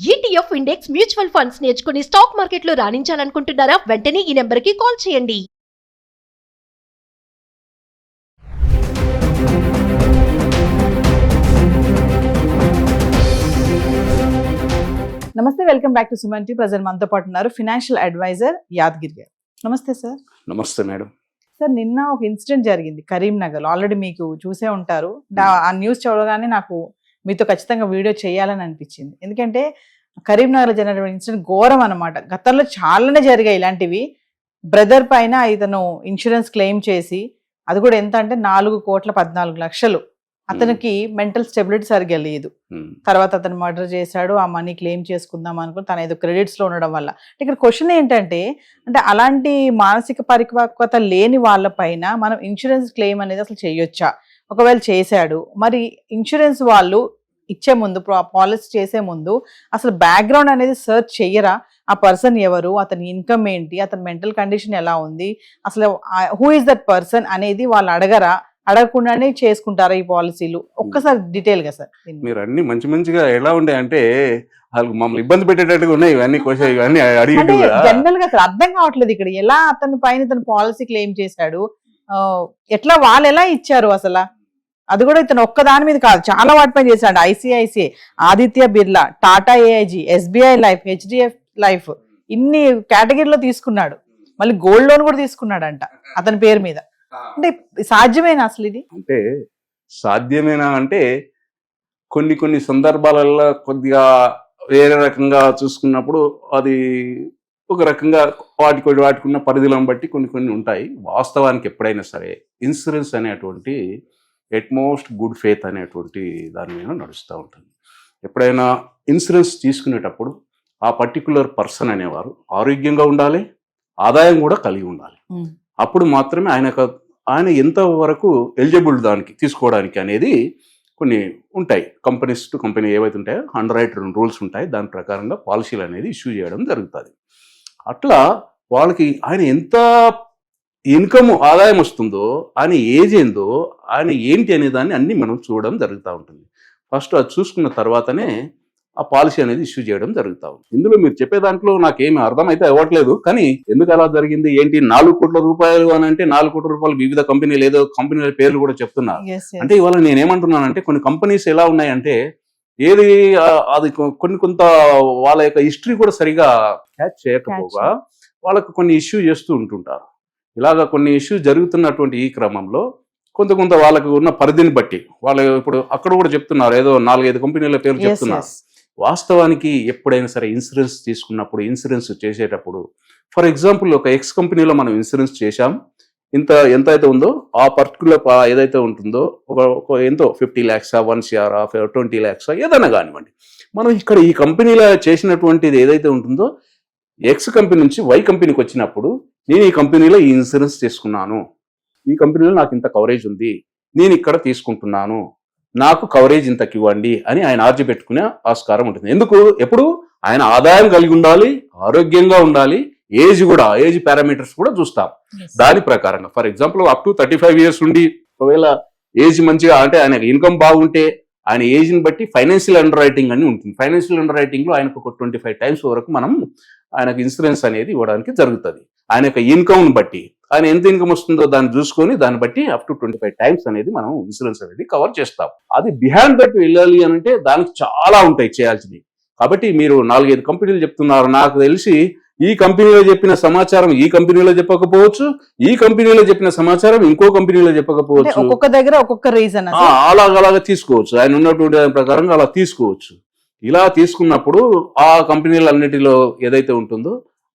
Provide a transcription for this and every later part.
ETF index mutual funds నేర్చుకుని stock మార్కెట్లో రాణించాలనుకుంటున్నారా? వెంటనే ఈ నెంబర్కి కాల్ చేయండి. నమస్తే, welcome back to Suman TV. Present మనతో పాటు ఉన్నారు ఫినాన్షియల్ అడ్వైజర్ యాదగిరి గారు. నమస్తే సార్. నమస్తే మేడం. సార్, నిన్న ఒక ఇన్సిడెంట్ జరిగింది కరీంనగర్. ఆల్రెడీ మీకు చూసే ఉంటారు. ఆ న్యూస్ చూడగానే నాకు మీతో ఖచ్చితంగా వీడియో చేయాలని అనిపించింది. ఎందుకంటే కరీంనగర్లో జరిగిన ఇన్సిడెంట్ ఘోరం అన్నమాట. గతంలో చాలానే జరిగాయి ఇలాంటివి. బ్రదర్ పైన ఇతను ఇన్సూరెన్స్ క్లెయిమ్ చేసి, అది కూడా ఎంత అంటే 4,14,00,000. అతనికి మెంటల్ స్టెబిలిటీ సరిగ్గా లేదు. తర్వాత అతను మర్డర్ చేశాడు. ఆ మనీ క్లెయిమ్ చేసుకుందాం అనుకుని తన ఏదో క్రెడిట్స్ లో ఉండడం వల్ల. ఇక్కడ క్వశ్చన్ ఏంటంటే, అంటే అలాంటి మానసిక పరిపక్వత లేని వాళ్ళ పైన మనం ఇన్సూరెన్స్ క్లెయిమ్ అనేది అసలు చేయొచ్చా? ఒకవేళ చేశాడు, మరి ఇన్సూరెన్స్ వాళ్ళు ఇచ్చే ముందు, పాలసీ చేసే ముందు అసలు బ్యాక్గ్రౌండ్ అనేది సర్చ్ చెయ్యరా? ఆ పర్సన్ ఎవరు, అతని ఇన్కమ్ ఏంటి, అతని మెంటల్ కండిషన్ ఎలా ఉంది, అసలు హూ ఇస్ దట్ పర్సన్ అనేది వాళ్ళు అడగరా? అడగకుండానే చేసుకుంటారా ఈ పాలసీలు? ఒక్కసారి డీటెయిల్ గా సార్. మీరు అన్ని మంచి మంచిగా ఎలా ఉండే అంటే వాళ్ళకి మమ్మల్ని ఇబ్బంది పెట్టేటట్టుగా ఉన్నాయి ఇవన్నీ క్వశ్చన్, ఇవన్నీ అడిగి జనరల్ గా అసలు అర్థం కావట్లేదు ఇక్కడ ఎలా అతని పైన తన పాలసీ క్లెయిమ్ చేశాడు, ఎట్లా వాళ్ళు ఎలా ఇచ్చారు అసలు? అది కూడా ఇతను ఒక్క దాని మీద కాదు, చాలా వాటిపైన చేశాడు. ICICI, Aditya Birla, Tata AIG, SBI life, HDF life, ఇన్ని కేటగిరీలో తీసుకున్నాడు. మళ్ళీ గోల్డ్ లోన్ కూడా తీసుకున్నాడంట అతని పేరు మీద. అంటే సాధ్యమేనా అసలు ఇది? అంటే సాధ్యమేనా అంటే కొన్ని కొన్ని సందర్భాలలో కొద్దిగా వేరే రకంగా చూసుకున్నప్పుడు అది ఒక రకంగా వాటికి ఉన్న పరిధులను బట్టి కొన్ని కొన్ని ఉంటాయి. వాస్తవానికి ఎప్పుడైనా సరే ఇన్సూరెన్స్ అనేటువంటి ఎట్మోస్ట్ గుడ్ ఫేత్ అనేటువంటి దాని మీద నడుస్తూ ఉంటుంది. ఎప్పుడైనా ఇన్సూరెన్స్ తీసుకునేటప్పుడు ఆ పర్టికులర్ పర్సన్ అనేవారు ఆరోగ్యంగా ఉండాలి, ఆదాయం కూడా కలిగి ఉండాలి. అప్పుడు మాత్రమే ఆయన ఎంత వరకు ఎలిజిబుల్ దానికి తీసుకోవడానికి అనేది కొన్ని ఉంటాయి. కంపెనీస్ టు కంపెనీ ఏవైతే ఉంటాయో అండర్ రైటర్ రూల్స్ ఉంటాయి. దాని ప్రకారంగా పాలసీలు అనేది ఇష్యూ చేయడం జరుగుతుంది. అట్లా వాళ్ళకి ఆయన ఎంత ఇన్కమ్ ఆదాయం వస్తుందో, ఆయన ఏజ్ ఏందో, ఆయన ఏంటి అనే దాన్ని అన్ని మనం చూడడం జరుగుతూ ఉంటుంది. ఫస్ట్ అది చూసుకున్న తర్వాతనే ఆ పాలసీ అనేది ఇష్యూ చేయడం జరుగుతూ ఉంది. ఇందులో మీరు చెప్పే దాంట్లో నాకేమి అర్థమైతే అవ్వట్లేదు. కానీ ఎందుకు అలా జరిగింది ఏంటి? 4 కోట్ల రూపాయలు అని అంటే 4 కోట్ల రూపాయలు వివిధ కంపెనీలు, ఏదో కంపెనీల పేర్లు కూడా చెప్తున్నారు. అంటే ఇవాళ నేనేమంటున్నానంటే కొన్ని కంపెనీస్ ఎలా ఉన్నాయంటే ఏది అది కొంత వాళ్ళ యొక్క హిస్టరీ కూడా సరిగా క్యాచ్ చేయకపోగా వాళ్ళకు కొన్ని ఇష్యూ చేస్తూ ఉంటుంటారు. ఇలాగా కొన్ని ఇష్యూ జరుగుతున్నటువంటి ఈ క్రమంలో కొంత వాళ్ళకు ఉన్న పరిధిని బట్టి వాళ్ళు ఇప్పుడు అక్కడ కూడా చెప్తున్నారు, ఏదో 4-5 కంపెనీల పేర్లు చెప్తున్నారు. వాస్తవానికి ఎప్పుడైనా సరే ఇన్సూరెన్స్ తీసుకున్నప్పుడు, ఇన్సూరెన్స్ చేసేటప్పుడు, ఫర్ ఎగ్జాంపుల్ ఒక ఎక్స్ కంపెనీలో మనం ఇన్సూరెన్స్ చేశాం, ఎంత అయితే ఉందో ఆ పర్టికులర్ ఏదైతే ఉంటుందో ఒక ఎంతో 50 lakhs, 1 crore, 20 lakhs ఏదైనా కానివ్వండి, మనం ఇక్కడ ఈ కంపెనీలో చేసినటువంటిది ఏదైతే ఉంటుందో ఎక్స్ కంపెనీ నుంచి వై కంపెనీకి వచ్చినప్పుడు, నేను ఈ కంపెనీలో ఈ ఇన్సూరెన్స్ తీసుకున్నాను, ఈ కంపెనీలో నాకు ఇంత కవరేజ్ ఉంది, నేను ఇక్కడ తీసుకుంటున్నాను, నాకు కవరేజ్ ఇంతకి ఇవ్వండి అని ఆయన ఆర్జీ పెట్టుకునే ఆస్కారం ఉంటుంది. ఎందుకు? ఎప్పుడు ఆయన ఆదాయం కలిగి ఉండాలి, ఆరోగ్యంగా ఉండాలి, ఏజ్ పారామీటర్స్ కూడా చూస్తాం. దాని ప్రకారంగా for example up to 35 years ఉండి ఒకవేళ ఏజ్ మంచిగా అంటే ఆయన ఇన్కమ్ బాగుంటే ఆయన ఏజ్ని బట్టి ఫైనాన్షియల్ అండర్ రైటింగ్ అని ఉంటుంది. ఫైనాన్షియల్ అండర్ రైటింగ్ లో ఆయనకు ఒక 25 times వరకు మనం ఆయనకు ఇన్సూరెన్స్ అనేది ఇవ్వడానికి జరుగుతుంది. ఆయన యొక్క ఇన్కమ్ బట్టి, ఆయన ఎంత ఇన్కమ్ వస్తుందో దాన్ని చూసుకొని దాన్ని బట్టి అప్ టు 25 times అనేది మనం ఇన్సూరెన్స్ అనేది కవర్ చేస్తాం. అది బిహైండ్ దట్ వెళ్ళాలి అని అంటే దానికి చాలా ఉంటాయి చేయాల్సింది. కాబట్టి మీరు 4-5 కంపెనీలు చెప్తున్నారు. నాకు తెలిసి ఈ కంపెనీలో చెప్పిన సమాచారం ఈ కంపెనీలో చెప్పకపోవచ్చు, ఈ కంపెనీలో చెప్పిన సమాచారం ఇంకో కంపెనీలో చెప్పకపోవచ్చు. ఒక్కొక్క దగ్గర ఒక్కొక్క రీజన్ అలాగా తీసుకోవచ్చు. ఆయన ఉన్నటువంటి దాని ప్రకారంగా అలా తీసుకోవచ్చు. ఇలా తీసుకున్నప్పుడు ఆ కంపెనీలన్నిటిలో ఏదైతే ఉంటుందో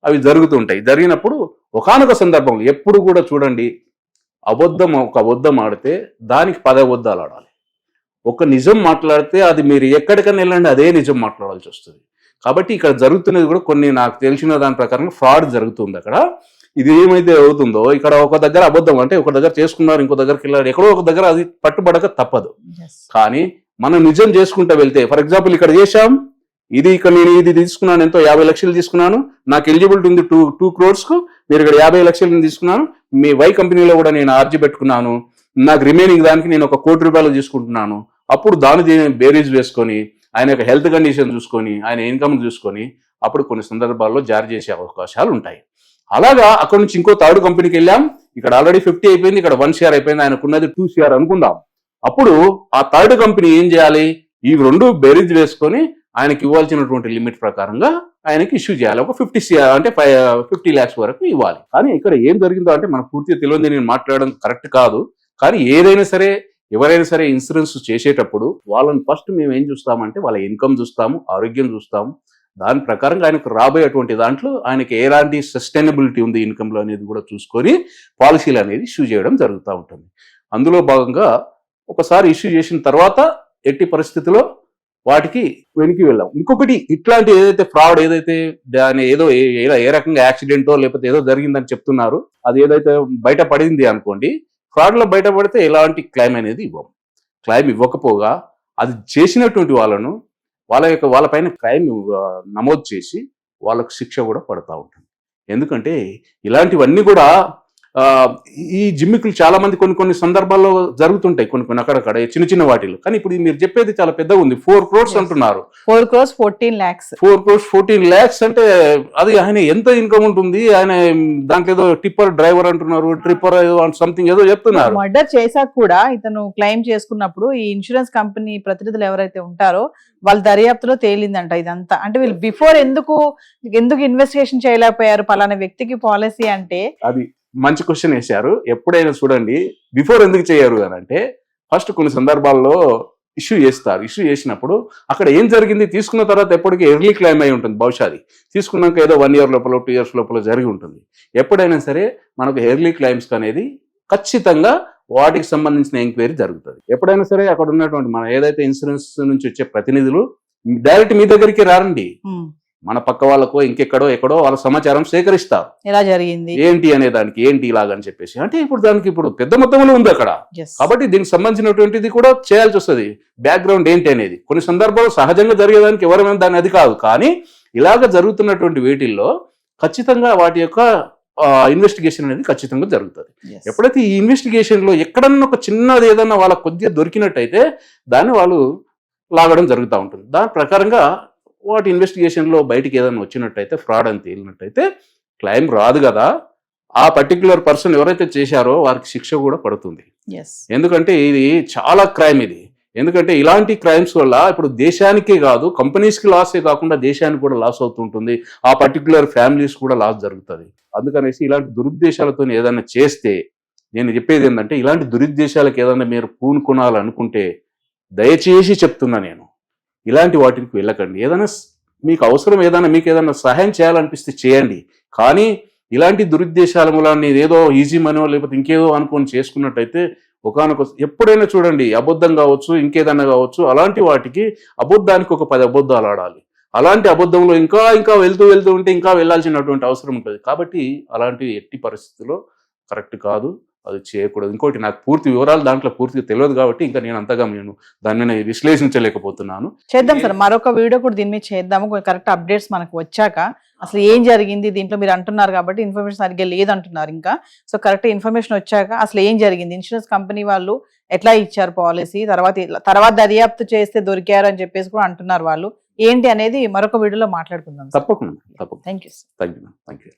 అవి జరుగుతుంటాయి. జరిగినప్పుడు ఒకానొక సందర్భంలో ఎప్పుడు కూడా చూడండి, ఒక అబద్ధం ఆడితే దానికి 10 అబద్ధాలు ఆడాలి. ఒక నిజం మాట్లాడితే అది మీరు ఎక్కడికైనా వెళ్ళండి అదే నిజం మాట్లాడాల్సి వస్తుంది. కాబట్టి ఇక్కడ జరుగుతున్నది కూడా కొన్ని నాకు తెలిసిన దాని ప్రకారం ఫ్రాడ్ జరుగుతుంది. అక్కడ ఇది ఏమైతే అవుతుందో, ఇక్కడ ఒక దగ్గర అబద్ధం అంటే ఒక దగ్గర చేసుకున్నారు, ఇంకో దగ్గరికి వెళ్ళారు, ఎక్కడో ఒక దగ్గర అది పట్టుబడక తప్పదు. కానీ మనం నిజం చేసుకుంటూ వెళ్తే, ఫర్ ఎగ్జాంపుల్ ఇక్కడ చేశాం, ఇక్కడ నేను ఇది తీసుకున్నాను, ఎంతో 50 లక్షలు తీసుకున్నాను, నాకు ఎలిజిబిలిటీ ఉంది 2 crores కు, మీరు ఇక్కడ 50 లక్షలు తీసుకున్నాను, మీ వై కంపెనీలో కూడా నేను ఆర్జీ పెట్టుకున్నాను, నాకు రిమైనింగ్ దానికి నేను 1 కోటి రూపాయలు తీసుకుంటున్నాను. అప్పుడు దాని బేరీజ్ వేసుకొని ఆయన యొక్క హెల్త్ కండిషన్ చూసుకొని ఆయన ఇన్కమ్ చూసుకొని అప్పుడు కొన్ని సందర్భాల్లో జారీ చేసే అవకాశాలు ఉంటాయి. అలాగా అక్కడ నుంచి ఇంకో థర్డ్ కంపెనీకి వెళ్ళాం, ఇక్కడ ఆల్రెడీ 50 అయిపోయింది, ఇక్కడ 1 CR అయిపోయింది, ఆయనకున్నది 2 CR అనుకుందాం. అప్పుడు ఆ థర్డ్ కంపెనీ ఏం చేయాలి, ఈ రెండు బెరీజ్ వేసుకొని ఆయనకి ఇవ్వాల్సినటువంటి లిమిట్ ప్రకారంగా ఆయనకి ఇష్యూ చేయాలి. ఒక 50 CR అంటే 50 lakhs వరకు ఇవ్వాలి. కానీ ఇక్కడ ఏం జరిగిందో అంటే మనకు పూర్తిగా తెలియదు, నేను మాట్లాడడం కరెక్ట్ కాదు. కానీ ఏదైనా సరే ఎవరైనా సరే ఇన్సూరెన్స్ చేసేటప్పుడు వాళ్ళని ఫస్ట్ మేము ఏం చూస్తామంటే వాళ్ళ ఇన్కమ్ చూస్తాము, ఆరోగ్యం చూస్తాము. దాని ప్రకారంగా ఆయనకు రాబోయేటువంటి దాంట్లో ఆయనకి ఎలాంటి సస్టైనబిలిటీ ఉంది ఇన్కమ్లో అనేది కూడా చూసుకొని పాలసీలు అనేది ఇష్యూ చేయడం జరుగుతూ ఉంటుంది. అందులో భాగంగా ఒకసారి ఇష్యూ చేసిన తర్వాత ఎట్టి పరిస్థితిలో వాటికి వెనక్కి వెళ్ళాం. ఇంకొకటి ఇట్లాంటి ఏదైతే ఫ్రాడ్ ఏదైతే దాని ఏదో ఏ రకంగా యాక్సిడెంటో లేకపోతే ఏదో జరిగిందని చెప్తున్నారు, అది ఏదైతే బయటపడింది అనుకోండి, ఫ్రాడ్లో బయటపడితే ఎలాంటి క్లైమ్ అనేది ఇవ్వం. క్లైమ్ ఇవ్వకపోగా అది చేసినటువంటి వాళ్ళపైన క్రైమ్ నమోదు చేసి వాళ్ళకు శిక్ష కూడా పడతా ఉంటుంది. ఎందుకంటే ఇలాంటివన్నీ కూడా ఈ జిమ్మికులు చాలా మంది కొన్ని సందర్భాల్లో జరుగుతుంటాయి, కొన్ని అక్కడక్కడ చిన్న చిన్న వాటిలో. కానీ ఇప్పుడు మీరు చెప్పేది చాలా పెద్దగా ఉంది, 4 crores అంటున్నారు. 4 crores 14 lakhs. 4 crores 14 lakhs అంటే అది ఆయన ఎంత ఇన్కమ్ ఉంటుంది? ఆయన దాంట్లో ఏదో టిప్పర్ డ్రైవర్ అంటున్నారు, ట్రిప్పర్ సంథింగ్ ఏదో చెప్తున్నారు. మర్డర్ చేశాక కూడా ఇతను క్లెయిమ్ చేసుకున్నప్పుడు ఈ ఇన్సూరెన్స్ కంపెనీ ప్రతినిధులు ఎవరైతే ఉంటారో వాళ్ళ దర్యాప్తులో తేలిందంట ఇదంతా. అంటే వీళ్ళు బిఫోర్ ఎందుకు ఇన్వెస్టిగేషన్ చేయలేకపోయారు పలానా వ్యక్తికి పాలసీ అంటే? అది మంచి క్వశ్చన్ వేశారు. ఎప్పుడైనా చూడండి, బిఫోర్ ఎందుకు చేయరు అని అంటే, ఫస్ట్ కొన్ని సందర్భాల్లో ఇష్యూ చేస్తారు. ఇష్యూ చేసినప్పుడు అక్కడ ఏం జరిగింది తీసుకున్న తర్వాత ఎప్పటికీ ఎర్లీ క్లైమ్ అయి ఉంటుంది. బహుశా అది తీసుకున్నాక ఏదో 1 year లోపల 2 years లోపల జరిగి ఉంటుంది. ఎప్పుడైనా సరే మనకు ఎర్లీ క్లైమ్స్ అనేది ఖచ్చితంగా వాటికి సంబంధించిన ఎంక్వైరీ జరుగుతుంది. ఎప్పుడైనా సరే అక్కడ ఉన్నటువంటి మన ఏదైతే ఇన్సూరెన్స్ నుంచి వచ్చే ప్రతినిధులు డైరెక్ట్ మీ దగ్గరికి రారండి, మన పక్క వాళ్ళకో ఇంకెక్కడో ఎక్కడో వాళ్ళ సమాచారం సేకరిస్తారు. ఎలా జరిగింది ఏంటి అనే దానికి ఏంటి ఇలాగని చెప్పేసి. అంటే దానికి పెద్ద మొత్తంలో ఉంది అక్కడ, కాబట్టి దీనికి సంబంధించినటువంటిది కూడా చేయాల్సి వస్తుంది. బ్యాక్గ్రౌండ్ ఏంటి అనేది కొన్ని సందర్భాల్లో సహజంగా జరిగేదానికి ఎవరైనా దాని అది కాదు. కానీ ఇలాగ జరుగుతున్నటువంటి వీటిల్లో ఖచ్చితంగా వాటి యొక్క ఇన్వెస్టిగేషన్ అనేది ఖచ్చితంగా జరుగుతుంది. ఎప్పుడైతే ఈ ఇన్వెస్టిగేషన్ లో ఎక్కడన్నా ఒక చిన్నది ఏదన్నా వాళ్ళకి కొద్దిగా దొరికినట్టయితే దాన్ని వాళ్ళు లాగడం జరుగుతూ ఉంటుంది. దాని ప్రకారంగా వాటి ఇన్వెస్టిగేషన్లో బయటికి ఏదైనా వచ్చినట్టయితే, ఫ్రాడ్ అని తేలినట్టయితే క్లైమ్ రాదు కదా, ఆ పర్టికులర్ పర్సన్ ఎవరైతే చేశారో వారికి శిక్ష కూడా పడుతుంది. ఎందుకంటే ఇది చాలా క్రైమ్ ఇది. ఎందుకంటే ఇలాంటి క్రైమ్స్ వల్ల ఇప్పుడు దేశానికే కాదు, కంపెనీస్కి లాసే కాకుండా దేశానికి కూడా లాస్ అవుతుంటుంది, ఆ పర్టికులర్ ఫ్యామిలీస్ కూడా లాస్ జరుగుతుంది. అందుకనేసి ఇలాంటి దురుద్దేశాలతో ఏదైనా చేస్తే, నేను చెప్పేది ఏంటంటే ఇలాంటి దురుద్దేశాలకు ఏదైనా మీరు పూనుకొనాలనుకుంటే దయచేసి చెప్తున్నా, నేను ఇలాంటి వాటికి వెళ్ళకండి. ఏదైనా మీకు అవసరం, మీకు ఏదైనా సహాయం చేయాలనిపిస్తే చేయండి. కానీ ఇలాంటి దురుద్దేశాల మూలాన్ని ఏదో ఈజీ మనో లేకపోతే ఇంకేదో అనుకొని చేసుకున్నట్టయితే ఎప్పుడైనా చూడండి, అబద్ధం కావచ్చు ఇంకేదన్నా కావచ్చు, అలాంటి వాటికి అబద్ధానికి ఒక 10 అబద్ధాలు ఆడాలి. అలాంటి అబద్ధంలో ఇంకా వెళ్తూ ఉంటే ఇంకా వెళ్ళాల్సినటువంటి అవసరం ఉంటుంది. కాబట్టి అలాంటి ఎట్టి పరిస్థితుల్లో కరెక్ట్ కాదు, అది చేయకూడదు. ఇంకోటి నాకు పూర్తి వివరాలు దాంట్లో పూర్తిగా తెలియదు కాబట్టి ఇంకా నేను అంతగా దాన్ని నేను విశ్లేషించలేకపోతున్నాను. చేద్దాం సార్, మరొక వీడియో కూడా దీని మీద చేద్దాము. కరెక్ట్ అప్డేట్స్ మనకు వచ్చాక అసలు ఏం జరిగింది దీంట్లో మీరు అంటున్నారు కాబట్టి ఇన్ఫర్మేషన్ సరిగ్గా లేదంటున్నారు ఇంకా. సో కరెక్ట్ ఇన్ఫర్మేషన్ వచ్చాక అసలు ఏం జరిగింది, ఇన్సూరెన్స్ కంపెనీ వాళ్ళు ఎట్లా ఇచ్చారు పాలసీ, తర్వాత దర్యాప్తు చేస్తే దొరికారు అని చెప్పేసి కూడా అంటున్నారు వాళ్ళు, ఏంటి అనేది మరొక వీడియోలో మాట్లాడుకుందాం. తప్పకుండా. Thank you. Thank you.